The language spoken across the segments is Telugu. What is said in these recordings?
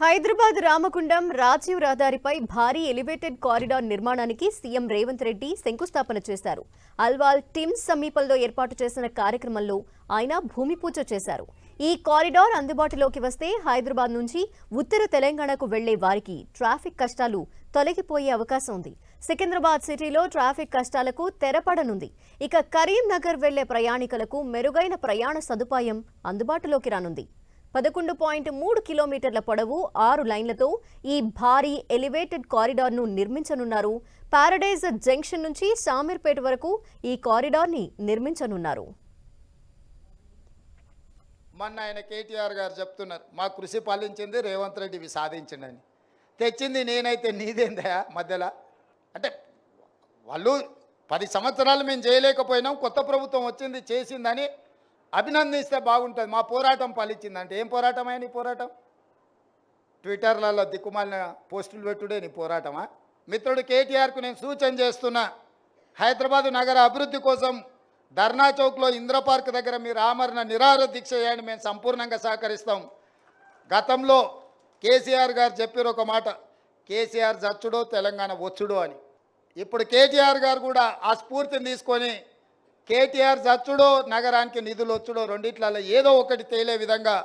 హైదరాబాద్ రామగుండం రాజీవ్ రహదారిపై భారీ ఎలివేటెడ్ కారిడార్ నిర్మాణానికి సీఎం రేవంత్ రెడ్డి శంకుస్థాపన చేశారు. అల్వాల్ టిమ్స్ సమీపంలో ఏర్పాటు చేసిన కార్యక్రమంలో ఆయన భూమి పూజ చేశారు. ఈ కారిడార్ అందుబాటులోకి వస్తే హైదరాబాద్ నుంచి ఉత్తర తెలంగాణకు వెళ్లే వారికి ట్రాఫిక్ కష్టాలు తొలగిపోయే అవకాశం ఉంది. సికింద్రాబాద్ సిటీలో ట్రాఫిక్ కష్టాలకు తెరపడనుంది. ఇక కరీంనగర్ వెళ్లే ప్రయాణికులకు మెరుగైన ప్రయాణ సదుపాయం అందుబాటులోకి రానుంది. 11.3 కిలోమీటర్ల పొడవు 6 లైన్లతో ఈ భారీ ఎలివేటెడ్ కారిడార్ను నిర్మించనున్నారు. పారడైజ్ జంక్షన్ నుంచి శామీర్పేట వరకు ఈ కారిడార్ని నిర్మించనున్నారు. మొన్న ఆయన కేటీఆర్ గారు చెప్తున్నారు, మా కృషి పాలించింది రేవంత్ రెడ్డి సాధించిండని. తెచ్చింది నేనైతే నీదేందా మధ్యలో అంటే వాళ్ళు 10 సంవత్సరాలు మేము చేయలేకపోయినాం, కొత్త ప్రభుత్వం వచ్చింది చేసిందని అభినందిస్తే బాగుంటుంది. మా పోరాటం ఫలించిందంటే ఏం పోరాటం నీ పోరాటం? ట్విట్టర్లలో దిక్కుమాలిన పోస్టులు పెట్టుడే నీ పోరాటమా? మిత్రుడు కేటీఆర్కు నేను సూచన చేస్తున్నా, హైదరాబాదు నగర అభివృద్ధి కోసం ధర్నా చౌక్లో ఇంద్ర పార్క్ దగ్గర మీరు ఆమరణ నిరాహార దీక్ష చేయండి, మేము సంపూర్ణంగా సహకరిస్తాం. గతంలో కేసీఆర్ గారు చెప్పారు ఒక మాట, కేసీఆర్ చచ్చుడో తెలంగాణ వచ్చుడో అని. ఇప్పుడు కేటీఆర్ గారు కూడా ఆ స్ఫూర్తిని తీసుకొని కేటీఆర్ చచ్చుడో నగరానికి నిధులు వచ్చుడో రెండిట్లలో ఏదో ఒకటి తేలే విధంగా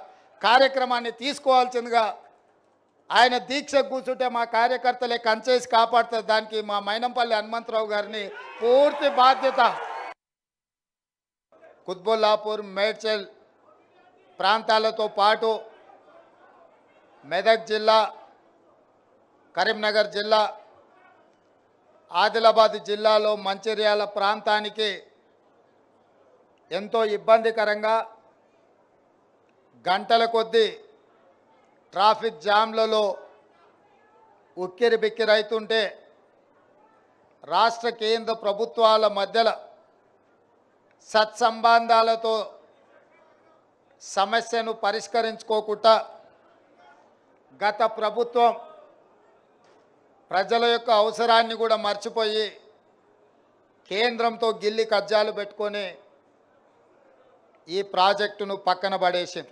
కార్యక్రమాన్ని తీసుకోవాల్సిందిగా ఆయన దీక్ష కూర్చుంటే మా కార్యకర్తలే కంచేసి కాపాడుతారు. దానికి మా మైనంపల్లి హనుమంతరావు గారిని పూర్తి బాధ్యత. కుత్బుల్లాపూర్ మేడ్చల్ ప్రాంతాలతో పాటు మెదక్ జిల్లా, కరీంనగర్ జిల్లా, ఆదిలాబాద్ జిల్లాలో మంచిర్యాల ప్రాంతానికి ఎంతో ఇబ్బందికరంగా గంటల కొద్దీ ట్రాఫిక్ జామ్లలో ఉక్కిరి బిక్కిరైతుంటే రాష్ట్ర కేంద్ర ప్రభుత్వాల మధ్యలో సత్సంబంధాలతో సమస్యను పరిష్కరించుకోకుండా గత ప్రభుత్వం ప్రజల యొక్క అవసరాన్ని కూడా మర్చిపోయి కేంద్రంతో గిల్లి కజ్జాలు పెట్టుకొని ఈ ప్రాజెక్టును పక్కన పడేసింది.